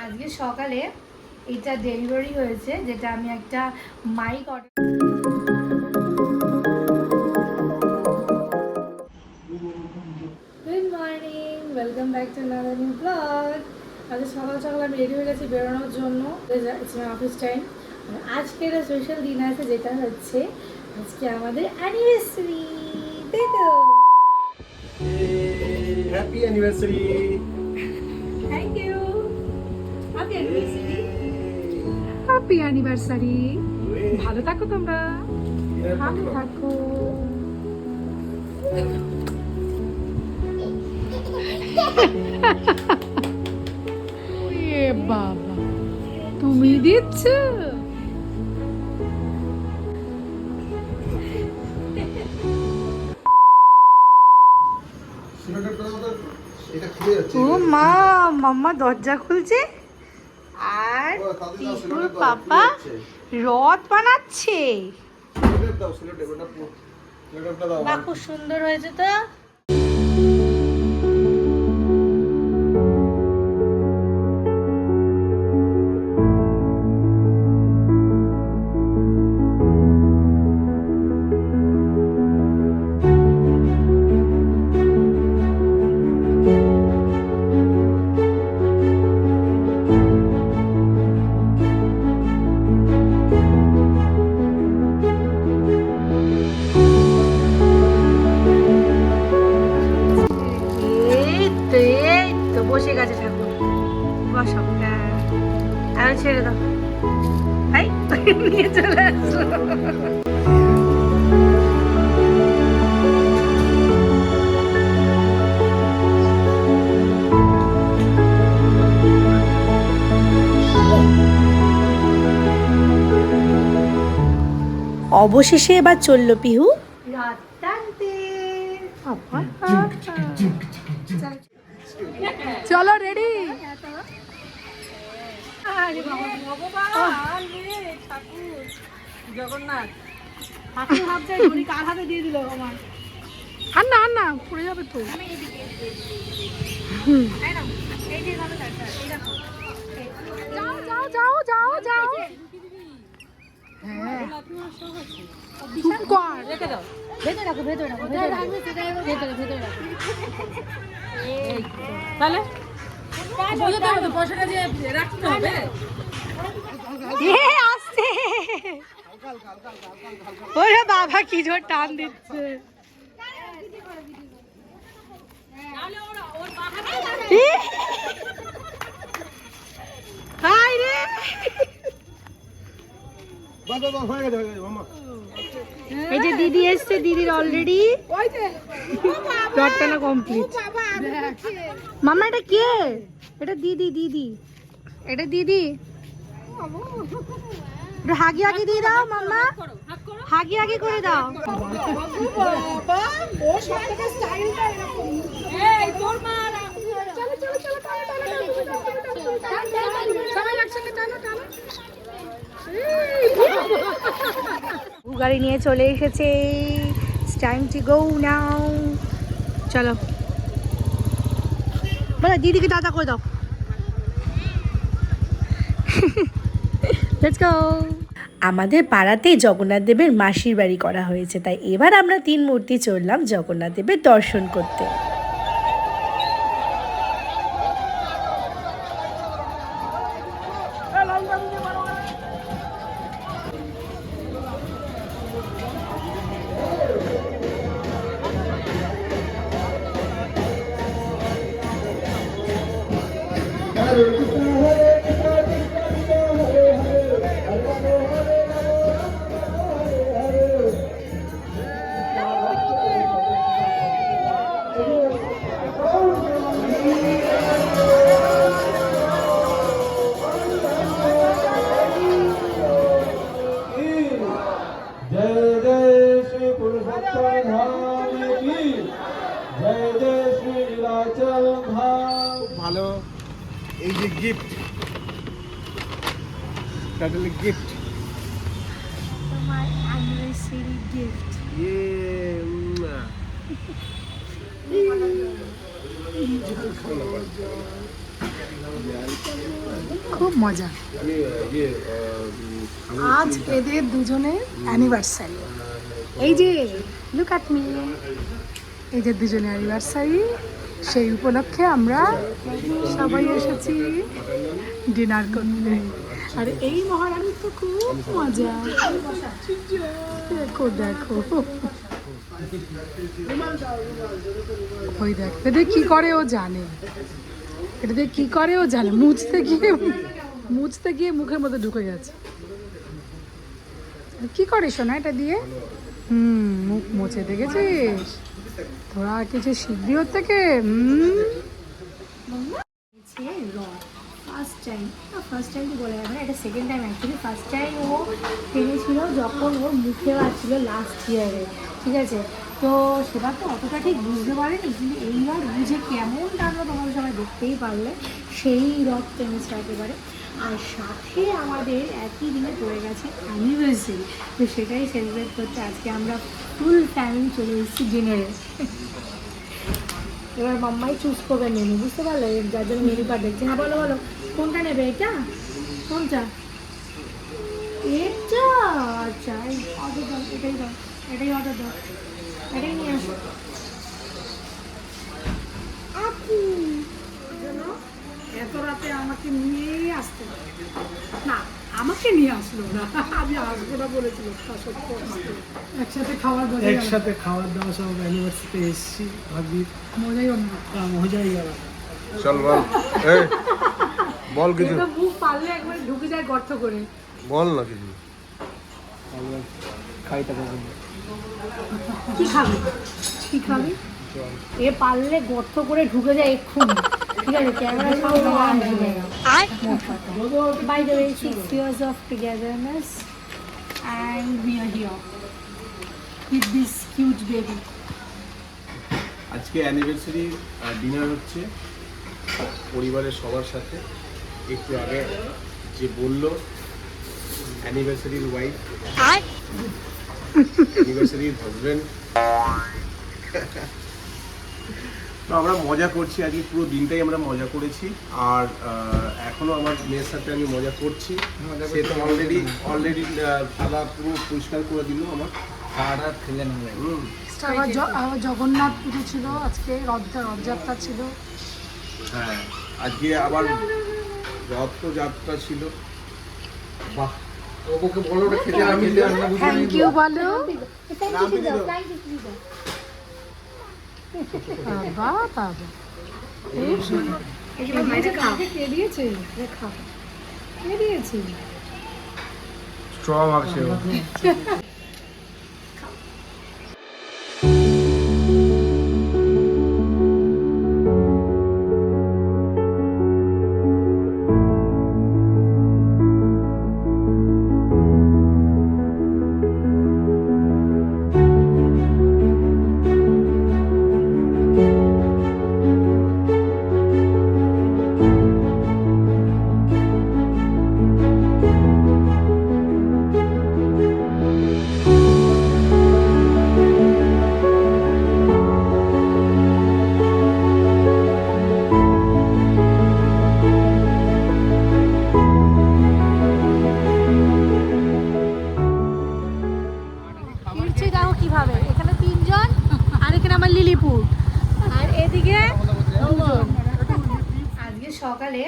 আজকে সকালে এটা ডেলিভারি হয়েছে, যেটা আমি একটা mic order. Good morning, welcome back to another new blog. আজকে সকাল সকাল আমি রেডি হয়ে গেছি বেরোনোর জন্য, অফিস টাইম। আজকে একটা স্পেশাল দিন আছে, যেটা হচ্ছে আজকে আমাদের অ্যানিভার্সারি, তাই তো? Happy anniversary. Thank you. Happy anniversary. Happy anniversary. ভালো থাকো তোমরা, ভালো থাকো। এ বাবা, তুমি দিচ্ছ? ও মা, মাম্মা দরজা খুলছে আর পিকুর পাপা রথ বানাচ্ছে। বাহ, খুব সুন্দর হয়েছে তো। বসে গেছে ঠাকুর, বসো। হ্যাঁ, ছেড়ে দাও। নিয়ে চলে আসলো। অবশেষে এবার চললো পিহু রাত টানতে। চলো রেডি। জগন্নাথ ঠাকুর ভাবছে কার হাতে দিয়ে দিল আমার। আর না পড়ে যাবে তো। যাও যাও যাও যাও। হ্যাঁ, চুপ কর, রেখে দাও। ভেতরে রাখো, ভেতরে রাখো, ভেতরে রাখো। তাহলে বলতে হবে পয়সাটা যে রাখতে হবে। আসছে। ওরে বাবা, কি জোর টান দিচ্ছে। হাই রে, এই যে দিদি এসছে, দিদির অলরেডি রটটানা কমপ্লিট। মামা এটা কে? এটা দিদি, দিদি, এটা দিদি। হাগি হাগি দিয়ে দাও মাম্মা, হাগি হাগি করে দাও। গাড়ি নিয়ে চলে এসেছে। টাইম টু গো নাও। চলো বলো, দিদিকে দাদা করে দাও। Let's go. আমাদের পাড়াতে জগন্নাথ দেবের মাসির বাড়ি করা হয়েছে, তাই এবার আমরা 3 মূর্তি চললাম জগন্নাথ দেবের দর্শন করতে। ভালো। এই যে গিফট, টাইটেল গিফট, তোমার অ্যানিভার্সারি গিফট। খুব মজা। আজ এদের দুজনের অ্যানিভার্সারি। এই যে লুক অ্যাট মি, এদের দুজনের অ্যানিভার্সারি, সেই উপলক্ষে আমরা সবাই এসেছি ডিনার করতে। আর এই মহারানীর তো খুব মজা, দেখো দেখো, ওই দেখ এদের কি করে ও জানে, এটাতে কি করে ও জানে, মুছতে গিয়ে মুখের মধ্যে ঢুকে গেছে। কি করে শোনা এটা দিয়ে? মুখ মুছে, দেখেছিস? তোরা কিছু শিখবি ওর থেকে। ফার্স্ট টাইম তো বলে যাবে না, এটা second time actually. First time ও কিনেছিল যখন ওর মুখে আসছিল লাস্ট ইয়ারে, ঠিক আছে? তো সেবার তো অতটা ঠিক বুঝতে পারিনি, কিন্তু এইবার বুঝে কেমন টানলো তোমরা সবাই দেখতেই পারলে। সেই রথ টেনেছে একেবারে। আর সাথে আমাদের একই দিনে পড়ে গেছে অ্যানিভার্সারি, তো সেটাই সেলিব্রেট করতে আজকে আমরা ফুল ফ্যামিলি চলে এসেছি ডিনারে। এবার মাম্মাই চুজ করবে মেনু, বুঝতে পারলে? যার জন্য মেনু কার্ড দেখছে। হ্যাঁ বলো বলো, কোনটা নেবে? এটা কোনটা? এটা আচ্ছা, এই অর্ডার দাও, এটাই দাও, এটাই অর্ডার দাও, এটাই নিয়ে আসো। এত রাতে আমাকে নিয়েই আসতে না, আমাকে নিয়ে আসলো না, আমি আসবো না বলেছিল। একসাথে খাওয়ার দাওয়া সব অ্যানিভার্সারিতে এসেছি, ভাবি মজাই অন্য, মজাই গেল। চল বল, এই বল কিছু। মুখ পারলে একবার ঢুকে যায় গর্ত করে। বল না কিছু। কি খাবি? কি খাবি? এ পারলে গর্ত করে ঢুকে যায় এক্ষুনি, ঠিক আছে? ক্যামেরা সামনে। By the way, 6 years of togetherness and we are here with this huge baby. আজকে অ্যানিভার্সারি ডিনার হচ্ছে পরিবারের সবার সাথে। একটু আগে যে বললো অ্যানিভার্সারির ওয়াইফ, অ্যানিভার্সারির হাজবেন্ড, তো আমরা মজা করছি আজকে, পুরো দিনটাই আমরা মজা করেছি। আর এখনো আমার মেয়ের সাথে আমি মজা করছি। সে তো অলরেডি থালা পুরো পরিষ্কার করে দিল আমার। খাওয়াটা খেলে নেবে। জগন্নাথ পুজো ছিল আজকে, রথযাত্রা ছিল। হ্যাঁ, আজকে আবার রথযাত্রা ছিল। বাহ, ওকে বলো ওটা খেতে, আমি থ্যাংক ইউ বলো। বাবা বাবা, কে দিয়েছে? কে দিয়েছে? স্ট্র মারছে। সকালে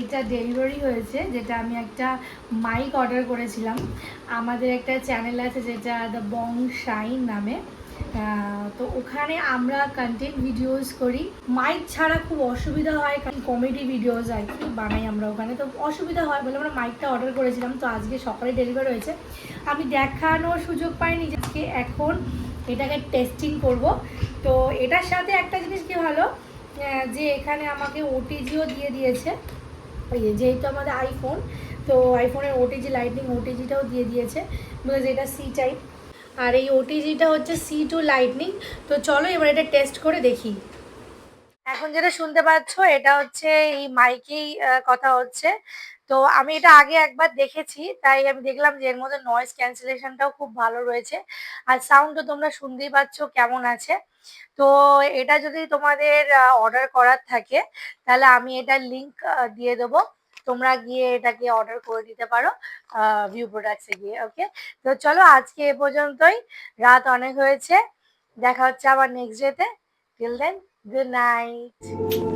এটা ডেলিভারি হয়েছে, যেটা আমি একটা মাইক অর্ডার করেছিলাম। আমাদের একটা চ্যানেল আছে যেটা দ্য বং শাইন নামে, তো ওখানে আমরা কন্টেন্ট ভিডিওস করি। মাইক ছাড়া খুব অসুবিধা হয়, কারণ কমেডি ভিডিওস আর কি বানাই আমরা ওখানে, তো অসুবিধা হয় বলে আমরা মাইকটা অর্ডার করেছিলাম। তো আজকে সকালে ডেলিভারি হয়েছে, আমি দেখানোর সুযোগ পাইনি। আজকে এখন এটাকে টেস্টিং করব। তো এটার সাথে একটা জিনিস কি ভালো, যে এখানে আমাকে ওটিজিও দিয়ে দিয়েছে, যেহেতু আমাদের আইফোন, তো আইফোনের ওটিজি লাইটনিং ওটিজিটাও দিয়ে দিয়েছে, যেটা সি টাইপ, আর এই ওটিজিটা হচ্ছে C2 লাইটনিং। তো চলো এবার এটা টেস্ট করে দেখি। এখন যেটা শুনতে পাচ্ছ এটা হচ্ছে এই মাইকেই কথা হচ্ছে। তো আমি এটা আগে একবার দেখেছি, তাই আমি দেখলাম যে এর মধ্যে নয়েজ ক্যান্সেলেশনটাও খুব ভালো রয়েছে, আর সাউন্ডও তোমরা শুনতেই পাচ্ছ কেমন আছে। তো এটা যদি তোমাদের অর্ডার করার থাকে তাহলে আমি এটার লিংক দিয়ে দেবো, তোমরা গিয়ে এটাকে অর্ডার করে দিতে পারো ভিউ প্রোডাক্টসে গিয়ে। ওকে, তো চলো আজকে এ পর্যন্তই, রাত অনেক হয়েছে, দেখা হচ্ছে আবার নেক্সট ডেতে। Till then, good night.